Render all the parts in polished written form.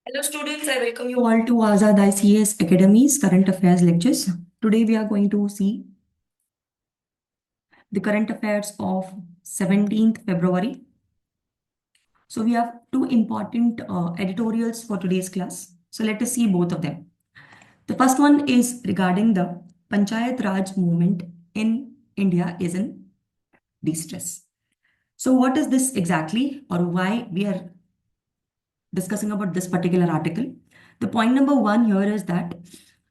Hello students, I welcome you all to Azad ICS Academy's Current Affairs lectures. Today we are going to see the current affairs of 17th February. So we have two important editorials for today's class. So let us see both of them. The first one is regarding the Panchayat Raj movement in India is in distress. So what is this exactly, or why we are discussing about this particular article? The point number one here is that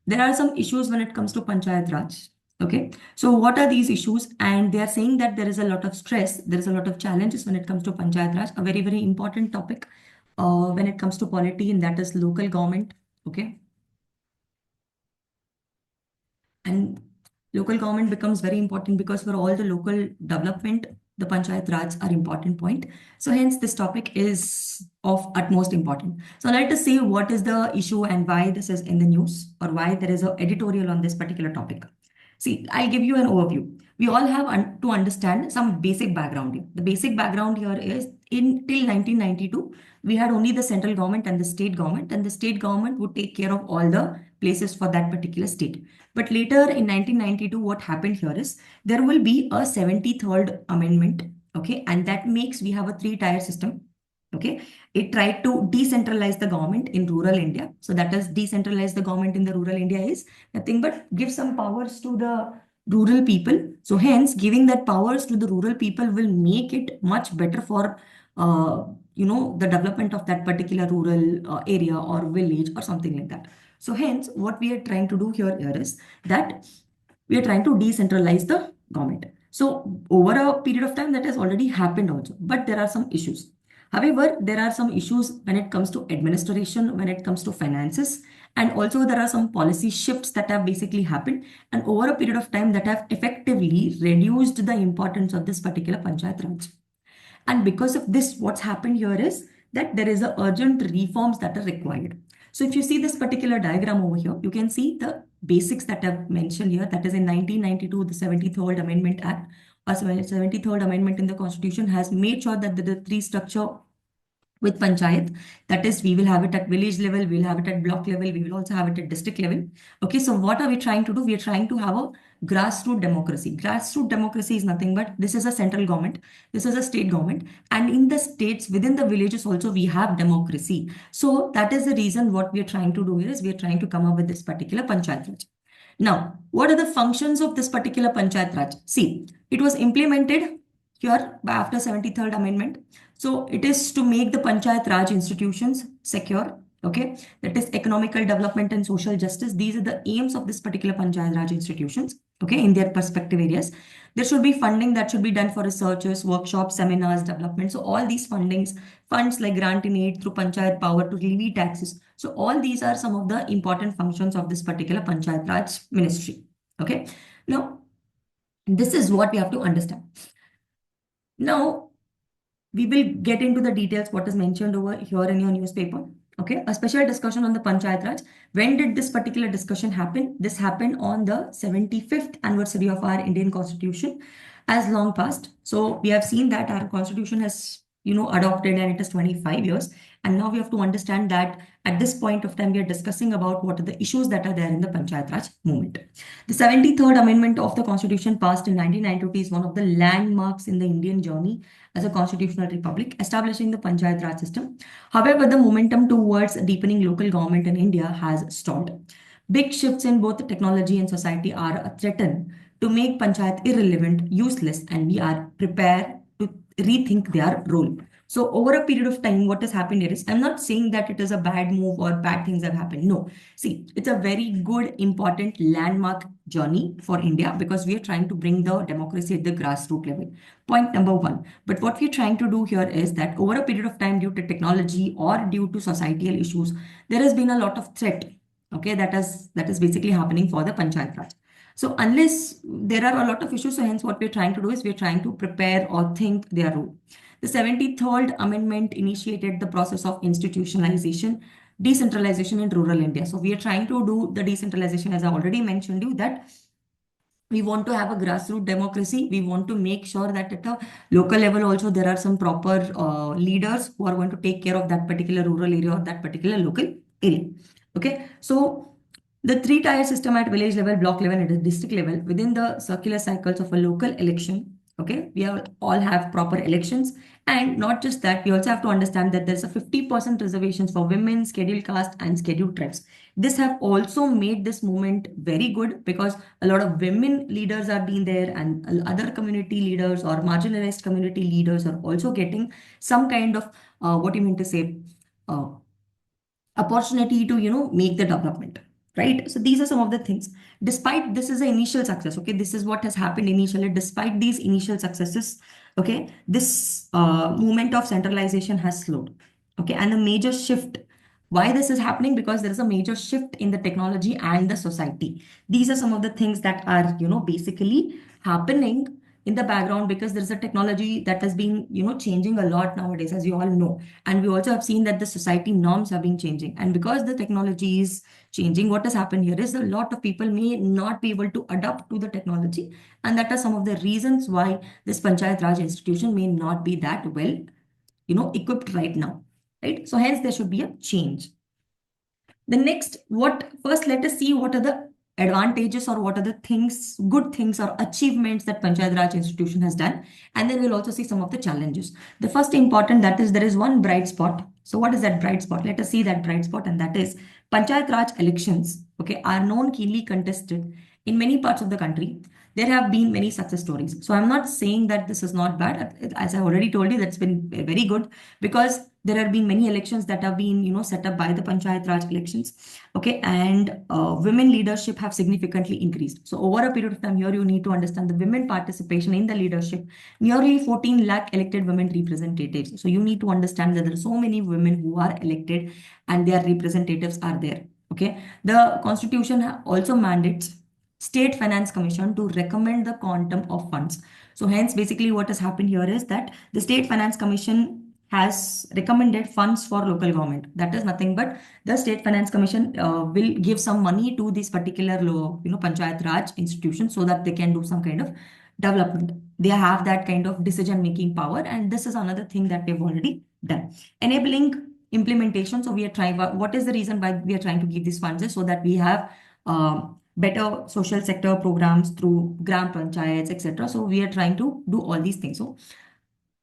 there are some issues when it comes to Panchayat Raj. Okay, so what are these issues? And they are saying that there is a lot of stress, there is a lot of challenges when it comes to Panchayat Raj, a very, very important topic when it comes to polity, and that is local government. Okay, and local government becomes very important because for all the local development, the Panchayat Raj are important point. So hence this topic is of utmost importance. So let us see what is the issue and why this is in the news or why there is an editorial on this particular topic. See, I'll give you an overview. We all have to understand some basic background here. The basic background here is in till 1992, we had only the central government and the state government would take care of all the places for that particular state. But later in 1992, what happened here is there will be a 73rd amendment, okay, and that makes we have a three-tier system. Okay, it tried to decentralize the government in rural India. So that is decentralize the government in the rural India is nothing but give some powers to the rural people. So hence, giving that powers to the rural people will make it much better for the development of that particular rural area or village or something like that. So hence, what we are trying to do here is that we are trying to decentralize the government. So over a period of time that has already happened also, but there are some issues. However, there are some issues when it comes to administration, when it comes to finances, and also there are some policy shifts that have basically happened and over a period of time that have effectively reduced the importance of this particular Panchayat Raj. And because of this, what's happened here is that there is a urgent reforms that are required. So if you see this particular diagram over here, you can see the basics that I've mentioned here. That is in 1992, the 73rd Amendment Act or 73rd Amendment in the Constitution has made sure that the three structure with panchayat, that is we will have it at village level, we'll have it at block level, we will also have it at district level. Okay, so what are we trying to do? We are trying to have a grassroots democracy. Grassroots democracy is nothing but this is a central government, this is a state government, and in the states within the villages also we have democracy. So that is the reason what we are trying to do is we are trying to come up with this particular panchayat raj. Now, what are the functions of this particular Panchayat Raj? See, it was implemented here after 73rd Amendment. So it is to make the Panchayat Raj institutions secure. Okay, that is economical development and social justice. These are the aims of this particular Panchayat Raj institutions. Okay, in their perspective areas. There should be funding that should be done for researchers, workshops, seminars, development. So all these funds like grant in aid through Panchayat power to levy taxes. So all these are some of the important functions of this particular Panchayat Raj ministry. Okay. Now, this is what we have to understand. Now, we will get into the details what is mentioned over here in your newspaper. Okay, a special discussion on the Panchayat Raj. When did this particular discussion happen? This happened on the 75th anniversary of our Indian Constitution as long past. So we have seen that our Constitution has, adopted and it is 25 years. And now we have to understand that at this point of time, we are discussing about what are the issues that are there in the Panchayat Raj movement. The 73rd Amendment of the Constitution passed in 1992 is one of the landmarks in the Indian journey as a constitutional republic, establishing the Panchayat Raj system. However, the momentum towards deepening local government in India has stalled. Big shifts in both technology and society are a threat to make Panchayat irrelevant, useless, and we are prepared to rethink their role. So over a period of time, what has happened here is, I'm not saying that it is a bad move or bad things have happened. No. See, it's a very good, important landmark journey for India because we are trying to bring the democracy at the grassroots level. Point number one. But what we're trying to do here is that over a period of time, due to technology or due to societal issues, there has been a lot of threat. Okay, that is basically happening for the Panchayat Raj. So unless there are a lot of issues, so hence what we're trying to do is we're trying to prepare or think their role. The 73rd Amendment initiated the process of institutionalization, decentralization in rural India. So we are trying to do the decentralization, as I already mentioned you, that We want to have a grassroots democracy. We want to make sure that at a local level also there are some proper leaders who are going to take care of that particular rural area or that particular local area. Okay, so the three-tier system at village level, block level, and district level within the circular cycles of a local election. Okay, we all have proper elections, and not just that, we also have to understand that there's a 50% reservations for women, scheduled caste, and scheduled tribes. This have also made this movement very good because a lot of women leaders are being there, and other community leaders or marginalized community leaders are also getting some kind of what do you mean to say uh, opportunity to make the development, right? So these are some of the things. Despite this is an initial success, okay, this is what has happened initially. Despite these initial successes, okay, this movement of centralization has slowed. Okay, and the major shift, why this is happening, because there is a major shift in the technology and the society. These are some of the things that are basically happening in the background, because there is a technology that has been changing a lot nowadays, as you all know. And we also have seen that the society norms have been changing. And because the technology is changing, what has happened here is a lot of people may not be able to adapt to the technology. And that are some of the reasons why this Panchayat Raj institution may not be that well, equipped right now. Right? So hence there should be a change. The next, what first let us see what are the advantages or what are the things, good things or achievements that Panchayat Raj institution has done, and then we'll also see some of the challenges. The first important, that is there is one bright spot. So what is that bright spot? Let us see that bright spot, and that is Panchayat Raj elections. Okay, are known keenly contested in many parts of the country. There have been many success stories. So I'm not saying that this is not bad. As I already told you, that's been very good, because there have been many elections that have been set up by the Panchayat Raj elections. Okay, and women leadership have significantly increased. So over a period of time, here you need to understand the women participation in the leadership. Nearly 14 lakh elected women representatives. So you need to understand that there are so many women who are elected and their representatives are there. Okay, the constitution also mandates State Finance Commission to recommend the quantum of funds. So hence, basically what has happened here is that the State Finance Commission has recommended funds for local government. That is nothing but the State Finance Commission will give some money to this particular Panchayat Raj institution so that they can do some kind of development. They have that kind of decision making power, and this is another thing that they've already done. Enabling implementation. So we are trying. What is the reason why we are trying to give these funds? Is so that we have better social sector programs through gram panchayats, etc. So we are trying to do all these things. So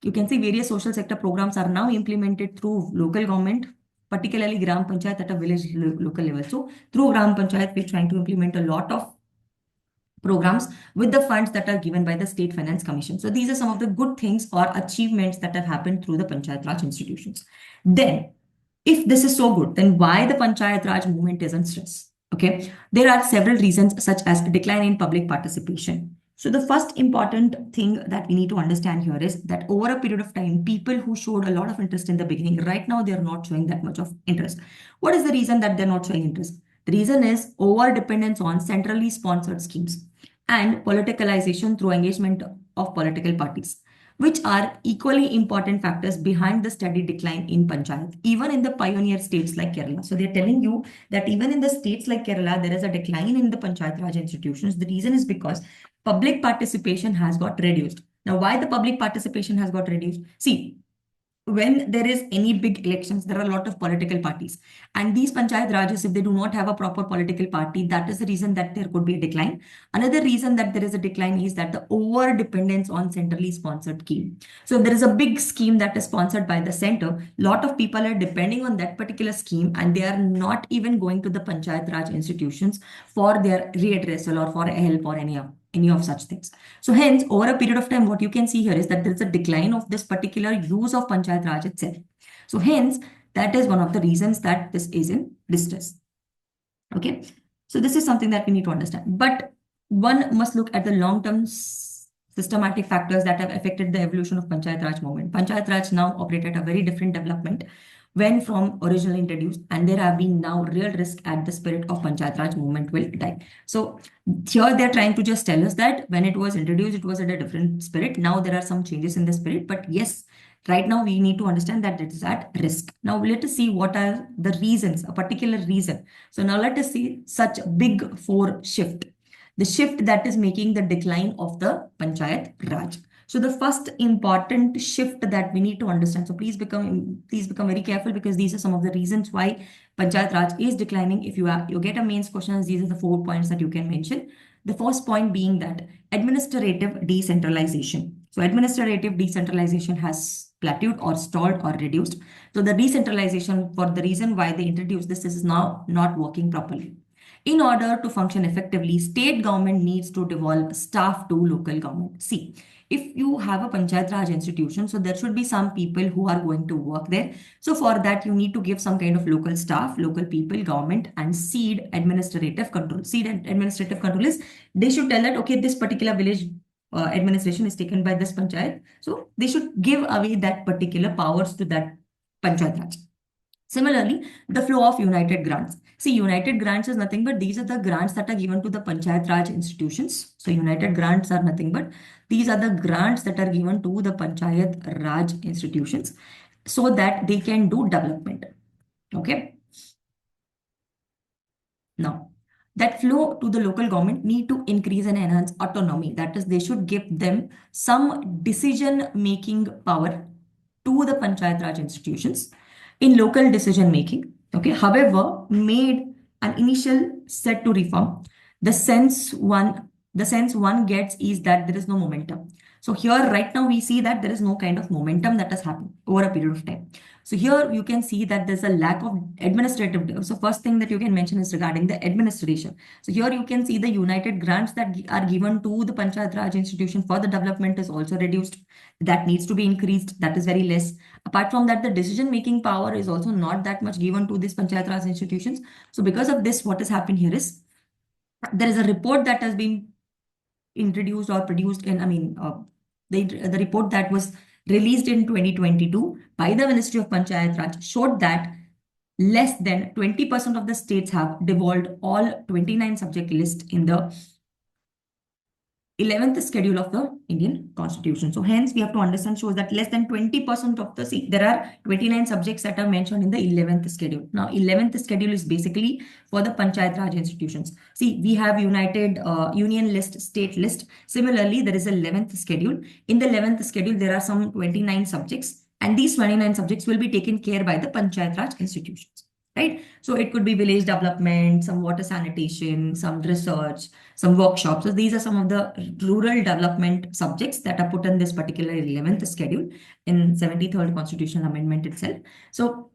you can see various social sector programs are now implemented through local government, particularly gram panchayat at a village local level. So through gram panchayat, we're trying to implement a lot of programs with the funds that are given by the State Finance Commission. So these are some of the good things or achievements that have happened through the Panchayat Raj institutions. Then, if this is so good, then why the Panchayat Raj movement is in stress? Okay, there are several reasons, such as decline in public participation. So the first important thing that we need to understand here is that over a period of time, people who showed a lot of interest in the beginning, right now they're not showing that much of interest. What is the reason that they're not showing interest? The reason is over dependence on centrally sponsored schemes and politicalization through engagement of political parties, which are equally important factors behind the steady decline in panchayat, even in the pioneer states like Kerala. So they're telling you that even in the states like Kerala, there is a decline in the Panchayat Raj institutions. The reason is because public participation has got reduced. Now, why the public participation has got reduced? See, when there is any big elections, there are a lot of political parties. And these Panchayat Rajas, if they do not have a proper political party, that is the reason that there could be a decline. Another reason that there is a decline is that the over dependence on centrally sponsored scheme. So if there is a big scheme that is sponsored by the center, a lot of people are depending on that particular scheme, and they are not even going to the Panchayat Raj institutions for their readdressal or for help or any of such things. So hence, over a period of time, what you can see here is that there is a decline of this particular use of Panchayat Raj itself. So hence, that is one of the reasons that this is in distress. Okay. So this is something that we need to understand. But one must look at the long-term systematic factors that have affected the evolution of Panchayat Raj movement. Panchayat Raj now operate at a very different development when from originally introduced, and there have been now real risk at the spirit of Panchayat Raj movement will die. So here they're trying to just tell us that when it was introduced, it was at a different spirit. Now there are some changes in the spirit, but yes, right now we need to understand that it is at risk. Now let us see what are the reasons, a particular reason. So now let us see such big four shift. the shift that is making the decline of the Panchayat Raj. So the first important shift that we need to understand. So please become very careful, because these are some of the reasons why Panchayat Raj is declining. If you get a mains question, these are the 4 points that you can mention. The first point being that administrative decentralization. So administrative decentralization has plateaued or stalled or reduced. So the decentralization, for the reason why they introduced this, is now not working properly. In order to function effectively, state government needs to devolve staff to local government. See, if you have a Panchayat Raj institution, so there should be some people who are going to work there. So for that, you need to give some kind of local staff, local people, government, and seed administrative control. Seed and administrative control is, they should tell that, okay, this particular village administration is taken by this Panchayat. So they should give away that particular powers to that Panchayat Raj. Similarly, the flow of united grants. See, united grants is nothing but these are the grants that are given to the Panchayat Raj institutions. So united grants are nothing but these are the grants that are given to the Panchayat Raj institutions so that they can do development. Okay. Now, that flow to the local government need to increase and enhance autonomy. That is, they should give them some decision-making power to the Panchayat Raj institutions in local decision making. Okay. However, made an initial set to reform, the sense one gets is that there is no momentum. So here, right now, we see that there is no kind of momentum that has happened over a period of time. So here you can see that there's a lack of administrative. So first thing that you can mention is regarding the administration. So here you can see the united grants that are given to the Panchayat Raj institution for the development is also reduced. That needs to be increased. That is very less. Apart from that, the decision-making power is also not that much given to these Panchayat Raj institutions. So because of this, what has happened here is there is a report that has been introduced or produced in, the report that was released in 2022 by the Ministry of Panchayat Raj showed that less than 20% of the states have devolved all 29 subject list in the 11th schedule of the Indian Constitution. So hence we have to understand shows that less than 20% of the, see, there are 29 subjects that are mentioned in the 11th schedule. Now 11th schedule is basically for the Panchayat Raj institutions. See, we have united union list, state list. Similarly, there is a 11th schedule. In the 11th schedule, there are some 29 subjects, and these 29 subjects will be taken care by the Panchayat Raj institutions. Right? So it could be village development, some water sanitation, some research, some workshops. So these are some of the rural development subjects that are put in this particular 11th schedule in 73rd Constitutional Amendment itself. So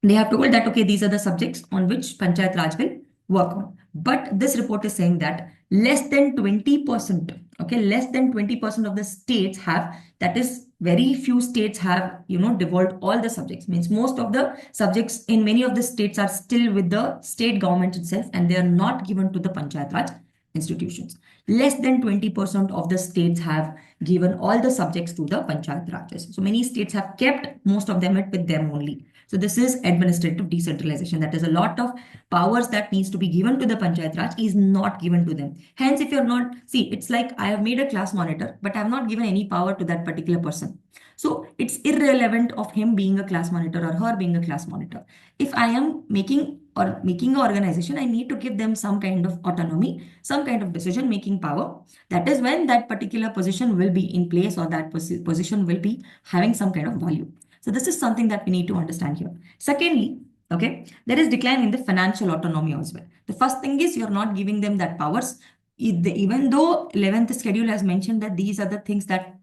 they have told that, okay, these are the subjects on which Panchayat Raj will work on. But this report is saying that less than 20%, okay, less than 20% of the states have, that is, very few states have, devolved all the subjects. Means most of the subjects in many of the states are still with the state government itself, and they are not given to the Panchayat Raj institutions. Less than 20% of the states have given all the subjects to the Panchayat Rajas. So many states have kept most of them with them only. So this is administrative decentralization. That is, a lot of powers that needs to be given to the Panchayat Raj is not given to them. Hence, if you're not, see, it's like I have made a class monitor, but I have not given any power to that particular person. So it's irrelevant of him being a class monitor or her being a class monitor. If I am making an organization, I need to give them some kind of autonomy, some kind of decision-making power. That is when that particular position will be in place, or that position will be having some kind of value. So this is something that we need to understand here. Secondly, okay, there is decline in the financial autonomy as well. The first thing is you're not giving them that powers. Even though 11th schedule has mentioned that these are the things that,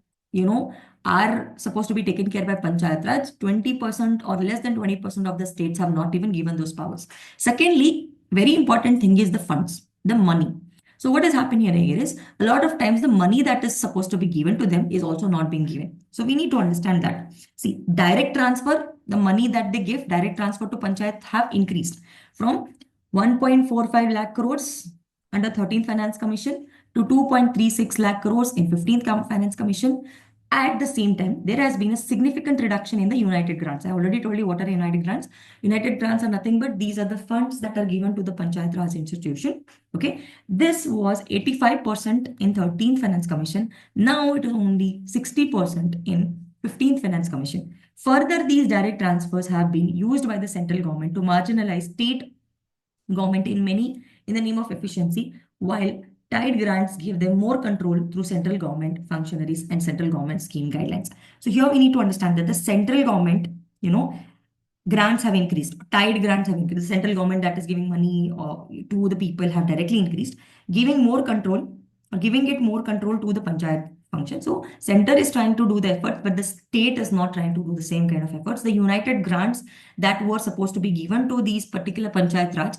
are supposed to be taken care by Panchayat Raj, 20% or less than 20% of the states have not even given those powers. Secondly, very important thing is the funds, the money. So what has happened here is a lot of times the money that is supposed to be given to them is also not being given. So we need to understand that. See, direct transfer, the money that they give, direct transfer to Panchayat have increased from 1.45 lakh crores under 13th Finance Commission to 2.36 lakh crores in 15th Finance Commission. At the same time, there has been a significant reduction in the united grants. I already told you what are united grants. United grants are nothing but these are the funds that are given to the Panchayat Raj institution. Okay, this was 85% in 13th Finance Commission. Now it is only 60% in 15th Finance Commission. Further, these direct transfers have been used by the central government to marginalize state government in the name of efficiency, while Tied grants give them more control through central government functionaries and central government scheme guidelines. So here we need to understand that the central government, grants have increased. Tied grants have increased. The central government that is giving money to the people have directly increased, giving more control or giving it more control to the panchayat function. So center is trying to do the efforts, but the state is not trying to do the same kind of efforts. The united grants that were supposed to be given to these particular panchayat raj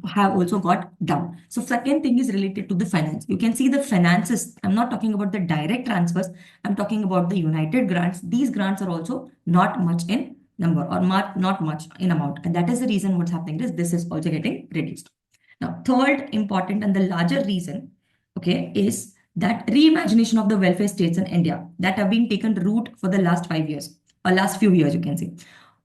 have also got down. So second thing is related to the finance. You can see the finances. I'm not talking about the direct transfers. I'm talking about the united grants. These grants are also not much in number or not much in amount. And that is the reason what's happening is this is also getting reduced. Now, third important and the larger reason, okay, is that reimagination of the welfare states in India that have been taken root for the last 5 years or last few years, you can say,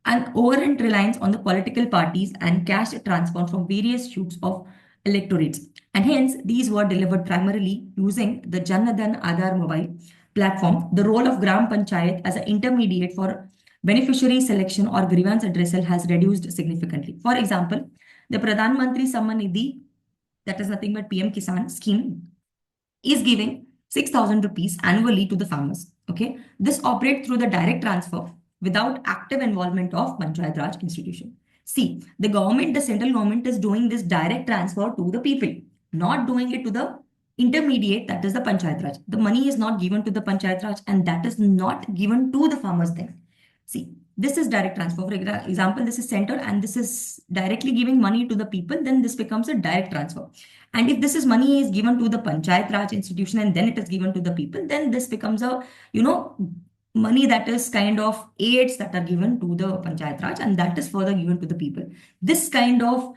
and overrun reliance on the political parties and cash transfer from various hues of electorates. And hence, these were delivered primarily using the Janadhan Aadhar mobile platform. The role of Gram Panchayat as an intermediate for beneficiary selection or grievance addressal has reduced significantly. For example, the Pradhan Mantri Samman Nidhi, that is nothing but PM Kisan scheme, is giving 6,000 rupees annually to the farmers. Okay, this operates through the direct transfer without active involvement of Panchayat Raj institution. See, the government, the central government is doing this direct transfer to the people, not doing it to the intermediate, that is the Panchayat Raj. The money is not given to the Panchayat Raj and that is not given to the farmers then. See, this is direct transfer. For example, this is center and this is directly giving money to the people, then this becomes a direct transfer. And if this is money is given to the Panchayat Raj institution and then it is given to the people, then this becomes a, money that is kind of aids that are given to the Panchayat Raj and that is further given to the people. This kind of,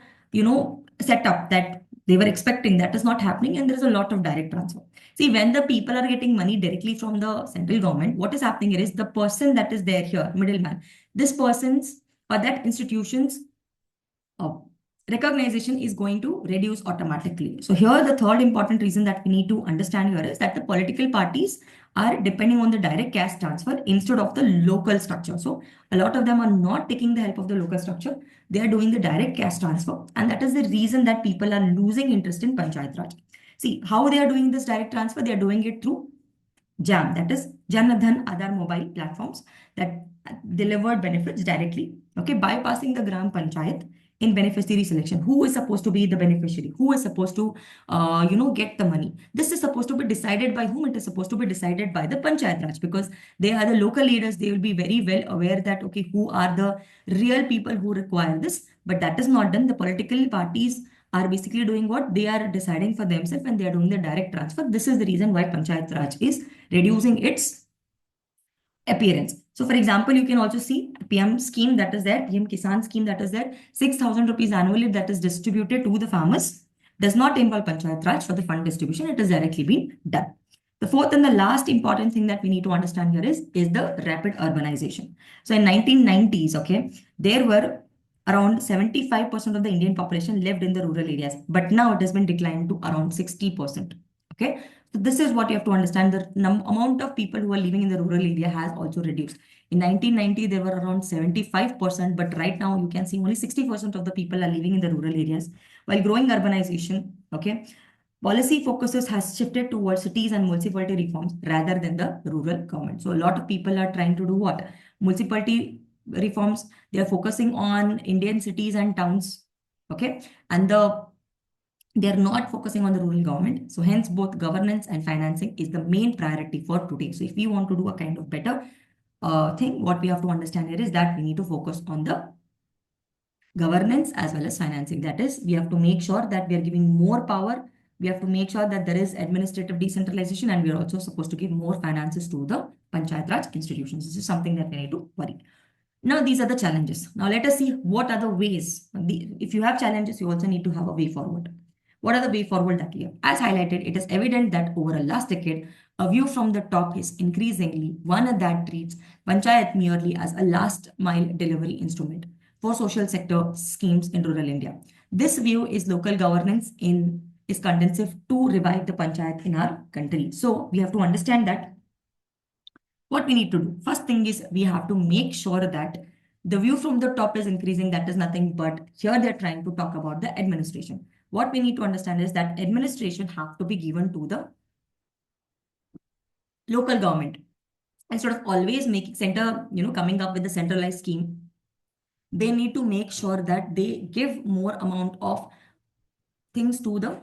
setup that they were expecting, that is not happening and there is a lot of direct transfer. See, when the people are getting money directly from the central government, what is happening here is the person that is there here, middleman, this person's or that institution's uh, recognition is going to reduce automatically. So here the third important reason that we need to understand here is that the political parties are depending on the direct cash transfer instead of the local structure. So a lot of them are not taking the help of the local structure. They are doing the direct cash transfer. And that is the reason that people are losing interest in Panchayat Raj. See, how they are doing this direct transfer? They are doing it through JAM, that is Janadhan Aadhar mobile platforms that delivered benefits directly, okay, bypassing the Gram Panchayat in beneficiary selection. Who is supposed to be the beneficiary? Who is supposed to, get the money? This is supposed to be decided by whom? It is supposed to be decided by the Panchayat Raj because they are the local leaders. They will be very well aware that, okay, who are the real people who require this, but that is not done. The political parties are basically doing what they are deciding for themselves and they are doing the direct transfer. This is the reason why Panchayat Raj is reducing its appearance. So for example, you can also see PM scheme that is there, PM Kisan scheme that is there, 6,000 rupees annually that is distributed to the farmers does not involve Panchayat Raj for the fund distribution. It has directly been done. The fourth and the last important thing that we need to understand here is the rapid urbanization. So in 1990s, okay, there were around 75% of the Indian population lived in the rural areas, but now it has been declined to around 60%. Okay, so this is what you have to understand. The amount of people who are living in the rural area has also reduced. In 1990, there were around 75%, but right now you can see only 60% of the people are living in the rural areas. While growing urbanization, okay, policy focuses has shifted towards cities and municipality reforms rather than the rural government. So a lot of people are trying to do what? Municipality reforms. They are focusing on Indian cities and towns, okay, and they are not focusing on the rural government. So hence both governance and financing is the main priority for today. So if we want to do a kind of better thing, what we have to understand here is that we need to focus on the governance as well as financing. That is, we have to make sure that we are giving more power. We have to make sure that there is administrative decentralization and we are also supposed to give more finances to the Panchayat Raj institutions. This is something that we need to worry. Now, these are the challenges. Now, let us see what are the ways. If you have challenges, you also need to have a way forward. What are the way forward that we have? As highlighted, it is evident that over a last decade, a view from the top is increasingly one that treats Panchayat merely as a last mile delivery instrument for social sector schemes in rural India. This view is local governance is conducive to revive the Panchayat in our country. So we have to understand that what we need to do. First thing is we have to make sure that the view from the top is increasing. That is nothing but here they're trying to talk about the administration. what we need to understand is that administration have to be given to the local government. Instead of always making center, coming up with the centralized scheme, they need to make sure that they give more amount of things to the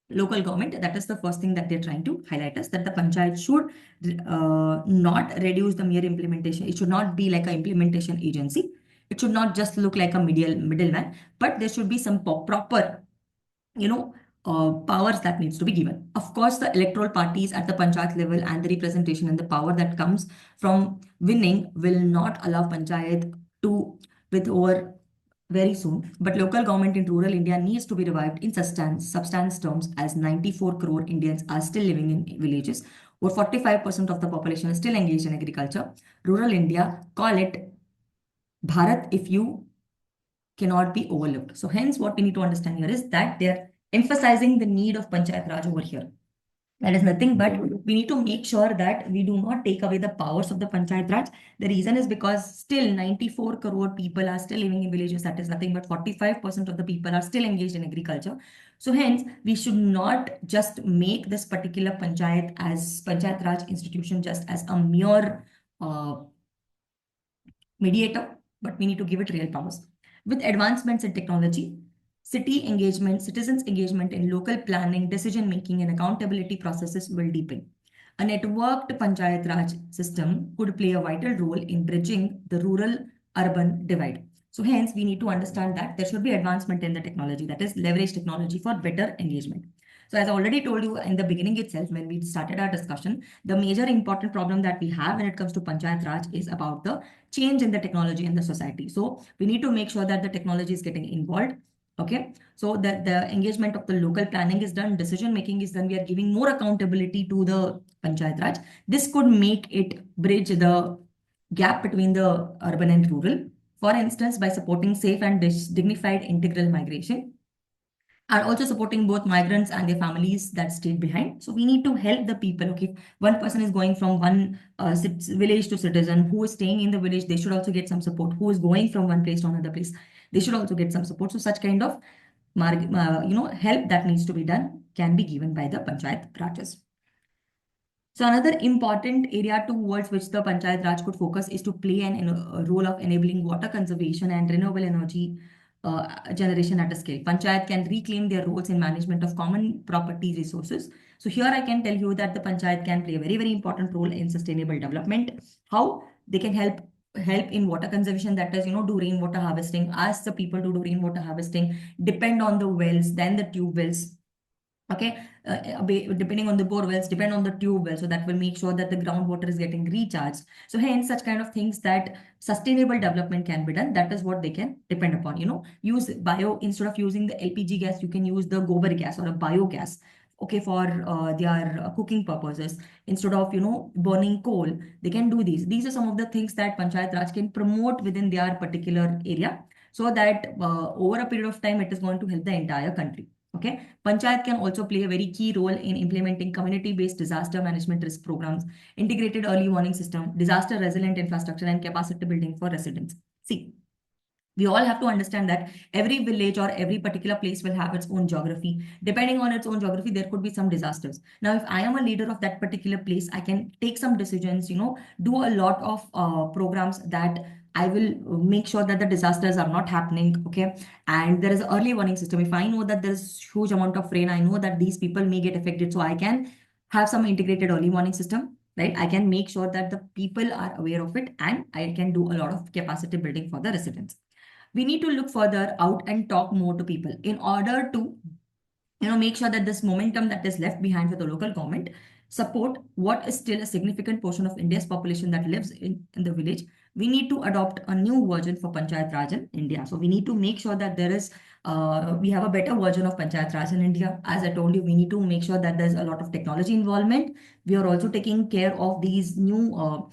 local government. That is the first thing that they're trying to highlight us, that the panchayat should not reduce the mere implementation. It should not be like an implementation agency. It should not just look like a middleman, but there should be some proper, powers that needs to be given. Of course, the electoral parties at the panchayat level and the representation and the power that comes from winning will not allow panchayat to with over very soon. But local government in rural India needs to be revived in substance terms, as 94 crore Indians are still living in villages, or 45% of the population is still engaged in agriculture. Rural India, call it Bharat if you cannot be overlooked. So hence what we need to understand here is that they're emphasizing the need of Panchayat Raj over here. That is nothing but we need to make sure that we do not take away the powers of the Panchayat Raj. The reason is because still 94 crore people are still living in villages. That is nothing but 45% of the people are still engaged in agriculture. So hence, we should not just make this particular Panchayat Raj institution just as a mere mediator, but we need to give it real powers. With advancements in technology, citizens' engagement in local planning, decision making, and accountability processes will deepen. A networked Panchayat Raj system could play a vital role in bridging the rural-urban divide. So hence, we need to understand that there should be advancement in the technology, that is leverage technology for better engagement. So as I already told you in the beginning itself, when we started our discussion, the major important problem that we have when it comes to Panchayat Raj is about the change in the technology in the society. So we need to make sure that the technology is getting involved. Okay, so that the engagement of the local planning is done, decision making is done. We are giving more accountability to the Panchayat Raj. This could make it bridge the gap between the urban and rural. For instance, by supporting safe and dignified integral migration, are also supporting both migrants and their families that stayed behind. So we need to help the people. Okay, one person is going from one village to citizen, who is staying in the village, they should also get some support. Who is going from one place to another place, they should also get some support. So such kind of help that needs to be done can be given by the Panchayat Rajas. So another important area towards which the Panchayat Raj could focus is to play a role of enabling water conservation and renewable energy generation at a scale. Panchayat can reclaim their roles in management of common property resources. So here I can tell you that the Panchayat can play a very, very important role in sustainable development. How they can help in water conservation, that is, do rainwater harvesting, ask the people to do rainwater harvesting, depend on the wells, then the tube wells. Okay, depending on the bore wells, depend on the tube well, so that will make sure that the groundwater is getting recharged. So hence such kind of things that sustainable development can be done. That is what they can depend upon. Use bio, instead of using the LPG gas, you can use the gobar gas or a biogas. Okay, for their cooking purposes. Instead of burning coal, they can do these. These are some of the things that Panchayat Raj can promote within their particular area, so that over a period of time it is going to help the entire country. Okay, Panchayat can also play a very key role in implementing community-based disaster management risk programs, integrated early warning system, disaster resilient infrastructure, and capacity building for residents. See, we all have to understand that every village or every particular place will have its own geography. Depending on its own geography, there could be some disasters. Now, if I am a leader of that particular place, I can take some decisions, do a lot of programs that I will make sure that the disasters are not happening. Okay. And there is an early warning system. If I know that there's huge amount of rain, I know that these people may get affected. So I can have some integrated early warning system, right? I can make sure that the people are aware of it, and I can do a lot of capacity building for the residents. We need to look further out and talk more to people in order to make sure that this momentum that is left behind for the local government support what is still a significant portion of India's population that lives in the village. We need to adopt a new version for Panchayat Raj in India. So we need to make sure that there is we have a better version of Panchayat Raj in India. As I told you, we need to make sure that there's a lot of technology involvement. We are also taking care of these new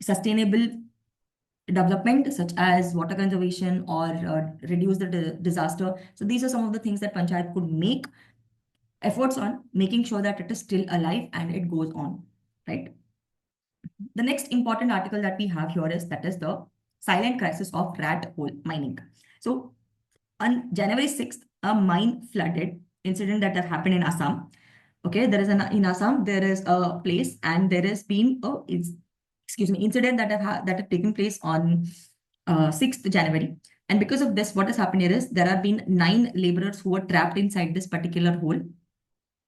sustainable development, such as water conservation or reduce the disaster. So these are some of the things that Panchayat could make efforts on, making sure that it is still alive and it goes on, right? The next important article that we have here is the silent crisis of rat hole mining. So on January 6th, a mine flooded incident that have happened in Assam. Okay, in Assam there is a place and there has been excuse me, incident that have taken place on 6th January. And because of this, what has happened here is there have been 9 laborers who were trapped inside this particular hole.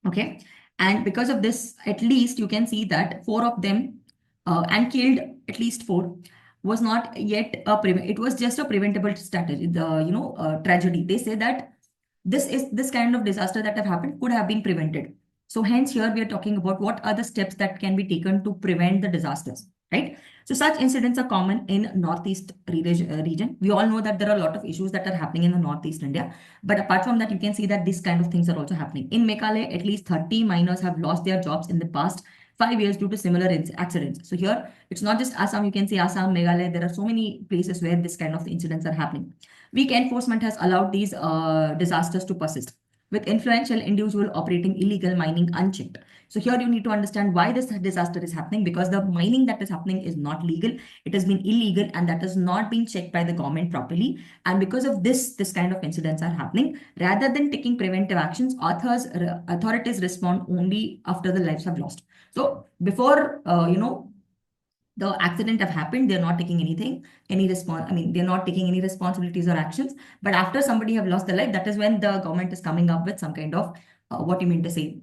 Okay, and because of this, at least you can see that 4 of them and killed at least 4 was not yet it was just a preventable strategy, tragedy. They say that this kind of disaster that have happened could have been prevented. So hence here we are talking about what are the steps that can be taken to prevent the disasters, right? So such incidents are common in Northeast region. We all know that there are a lot of issues that are happening in the Northeast India. But apart from that, you can see that these kind of things are also happening. In Meghalaya, at least 30 miners have lost their jobs in the past 5 years due to similar accidents. So here, it's not just Assam. You can see Assam, Meghalaya. There are so many places where this kind of incidents are happening. Weak enforcement has allowed these disasters to persist, with influential individual operating illegal mining unchecked. So here you need to understand why this disaster is happening, because the mining that is happening is not legal. It has been illegal and that has not been checked by the government properly. And because of this kind of incidents are happening. Rather than taking preventive actions, authorities respond only after the lives have lost. So before, the accident have happened, they're not taking any response. I mean, they're not taking any responsibilities or actions. But after somebody have lost their life, that is when the government is coming up with some kind of, what you mean to say,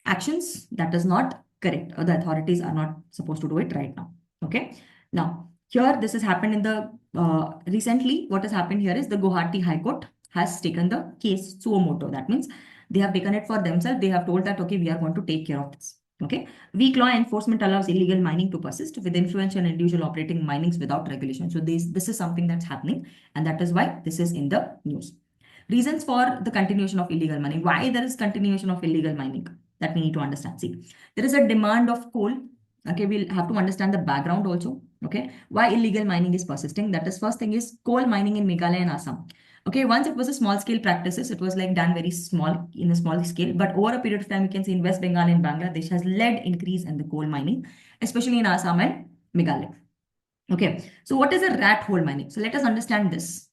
actions. That is not correct. The authorities are not supposed to do it right now. Okay. Now, here, this has happened in the, recently, what has happened here is the Guwahati High Court has taken the case suo moto. That means they have taken it for themselves. They have told that, okay, we are going to take care of this. Okay. Weak law enforcement allows illegal mining to persist with influential individual operating minings without regulation. So this is something that's happening, and that is why this is in the news. Reasons for the continuation of illegal mining. Why there is continuation of illegal mining? That we need to understand. See, there is a demand of coal. Okay, we'll have to understand the background also. Okay, why illegal mining is persisting. That is, first thing is coal mining in Meghalaya and Assam. Okay, once it was a small scale practices, it was like done very small, in a small scale. But over a period of time, you can see in West Bengal and Bangladesh has led increase in the coal mining, especially in Assam and Meghalaya. Okay, so what is a rat hole mining? So let us understand this.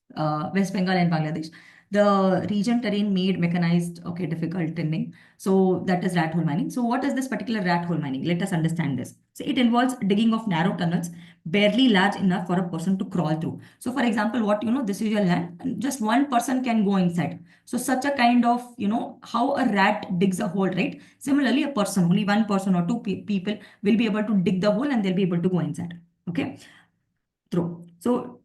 West Bengal and Bangladesh. The region terrain made mechanized, okay, difficult tending. So that is rat hole mining. So what is this particular rat hole mining? Let us understand this. So it involves digging of narrow tunnels, barely large enough for a person to crawl through. So for example, this is your land, and just one person can go inside. So such a kind of, how a rat digs a hole, right? Similarly, a person, only one person or two people will be able to dig the hole and they'll be able to go inside. Okay. Through. So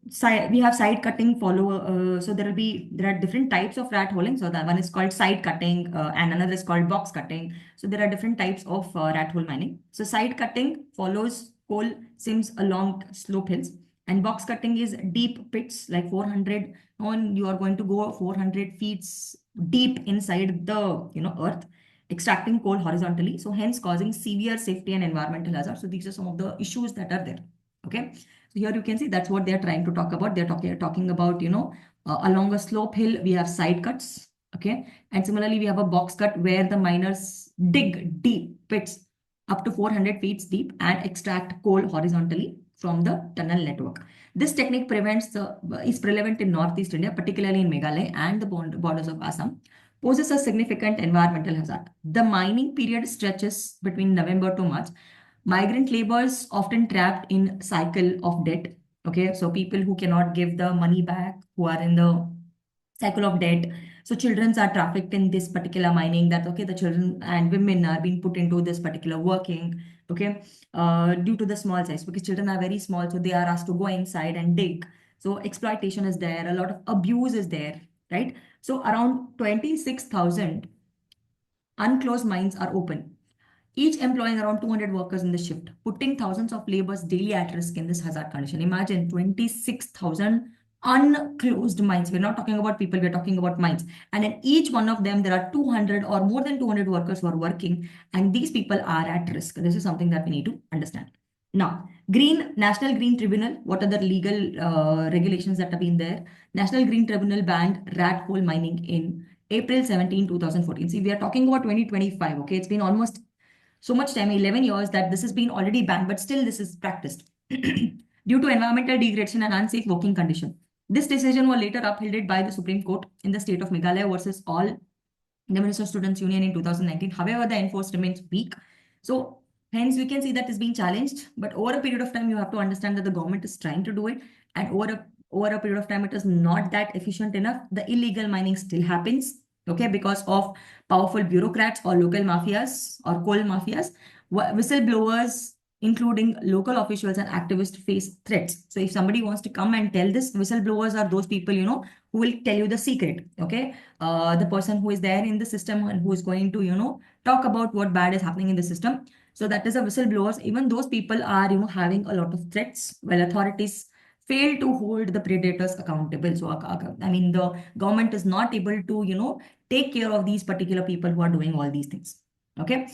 we have side cutting follow. So there are different types of rat holing. So that one is called side cutting and another is called box cutting. So there are different types of rat hole mining. So side cutting follows coal seams along slope hills, and box cutting is deep pits like 400 on you are going to go 400 feet deep inside the earth, extracting coal horizontally. So hence causing severe safety and environmental hazard. So these are some of the issues that are there. Okay. So here you can see that's what they're trying to talk about. They're talking about, along a slope hill, we have side cuts. Okay. And similarly, we have a box cut where the miners dig deep pits up to 400 feet deep and extract coal horizontally from the tunnel network. This technique is prevalent in Northeast India, particularly in Meghalaya and the borders of Assam, poses a significant environmental hazard. The mining period stretches between November to March. Migrant laborers often trapped in cycle of debt. Okay, so people who cannot give the money back, who are in the cycle of debt. So children are trafficked in this particular mining. That okay, the children and women are being put into this particular working. Okay, due to the small size, because children are very small, so they are asked to go inside and dig. So exploitation is there. A lot of abuse is there, right? So around 26,000 unclosed mines are open, each employing around 200 workers in the shift, putting thousands of laborers daily at risk in this hazard condition. Imagine 26,000 unclosed mines. We're not talking about people, we're talking about mines. And in each one of them, there are 200 or more than 200 workers who are working, and these people are at risk. This is something that we need to understand. Now, National Green Tribunal, what are the legal regulations that have been there? National Green Tribunal banned rat hole mining in April 17, 2014. See, we are talking about 2025, okay? It's been almost so much time, 11 years, that this has been already banned, but still this is practiced due to environmental degradation and unsafe working condition. This decision was later upheld by the Supreme Court in the state of Meghalaya versus all the Minister Students Union in 2019. However, the enforcement remains weak. So hence we can see that is being challenged. But over a period of time, you have to understand that the government is trying to do it. And over a period of time, it is not that efficient enough. The illegal mining still happens. Okay, because of powerful bureaucrats or local mafias or coal mafias. Whistleblowers, including local officials and activists, face threats. So if somebody wants to come and tell this, whistleblowers are those people, who will tell you the secret. Okay, the person who is there in the system and who is going to, talk about what bad is happening in the system. So that is a whistleblowers. Even those people are, having a lot of threats while authorities fail to hold the predators accountable. So, I mean, the government is not able to, take care of these particular people who are doing all these things. Okay.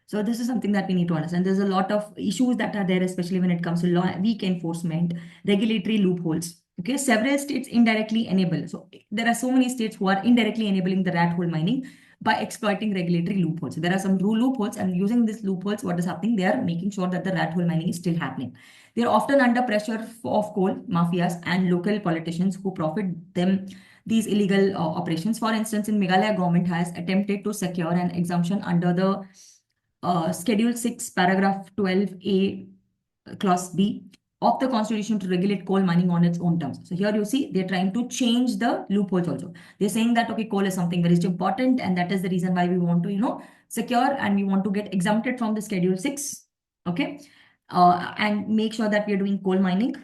So this is something that we need to understand. There's a lot of issues that are there, especially when it comes to law, weak enforcement, regulatory loopholes. Okay, several states indirectly enable. So there are so many states who are indirectly enabling the rat hole mining by exploiting regulatory loopholes. So there are some rule loopholes, and using these loopholes, what is happening? They are making sure that the rat hole mining is still happening. They are often under pressure of coal mafias and local politicians who profit them these illegal operations. For instance, in Meghalaya, government has attempted to secure an exemption under the Schedule 6, Paragraph 12A, Clause B of the Constitution to regulate coal mining on its own terms. So here you see they're trying to change the loopholes also. They're saying that, okay, coal is something very important, and that is the reason why we want to, secure and we want to get exempted from the Schedule 6, okay, and make sure that we are doing coal mining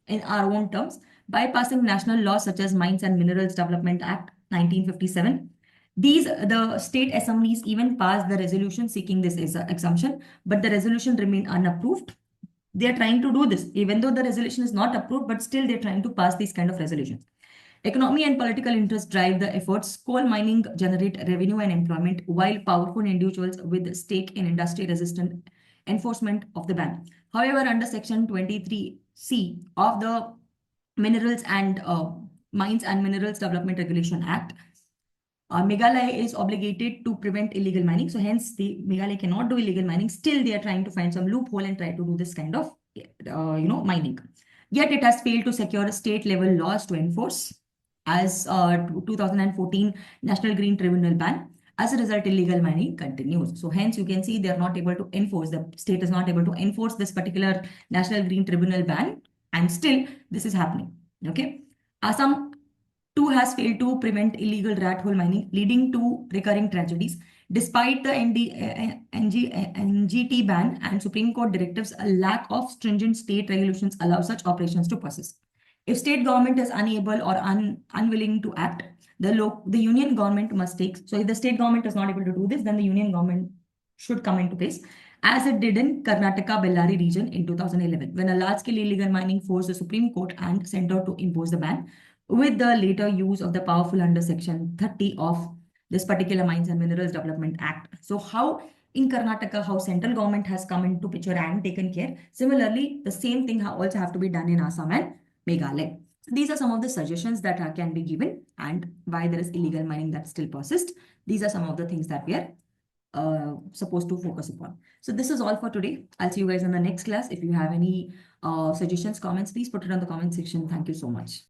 in our own terms by passing national laws such as Mines and Minerals Development Act 1957. The state assemblies even passed the resolution seeking this exemption, but the resolution remained unapproved. They are trying to do this, even though the resolution is not approved, but still they're trying to pass these kind of resolutions. Economy and political interests drive the efforts. Coal mining generate revenue and employment, while powerful individuals with stake in industry resistant enforcement of the ban. However, under Section 23C of the Minerals and Mines and Minerals Development Regulation Act, Meghalaya is obligated to prevent illegal mining. So hence the Meghalaya cannot do illegal mining. Still, they are trying to find some loophole and try to do this kind of, mining. Yet it has failed to secure state level laws to enforce as 2014 National Green Tribunal ban. As a result, illegal mining continues. So hence you can see they are not able to enforce, the state is not able to enforce this particular National Green Tribunal ban, and still this is happening. Okay. Assam too has failed to prevent illegal rat hole mining, leading to recurring tragedies. Despite the NGT ban and Supreme Court directives, a lack of stringent state regulations allow such operations to persist. If state government is unable or unwilling to act, the union government must take. So if the state government is not able to do this, then the union government should come into place, as it did in Karnataka Bellary region in 2011, when a large-scale illegal mining forced the Supreme Court and center to impose the ban, with the later use of the powerful under Section 30 of this particular Mines and Minerals Development Act. So how in Karnataka, how central government has come into picture and taken care. Similarly, the same thing also have to be done in Assam and Meghalaya. These are some of the suggestions that can be given, and why there is illegal mining that still persists. These are some of the things that we are supposed to focus upon. So this is all for today. I'll see you guys in the next class. If you have any suggestions, comments, please put it on the comment section. Thank you so much.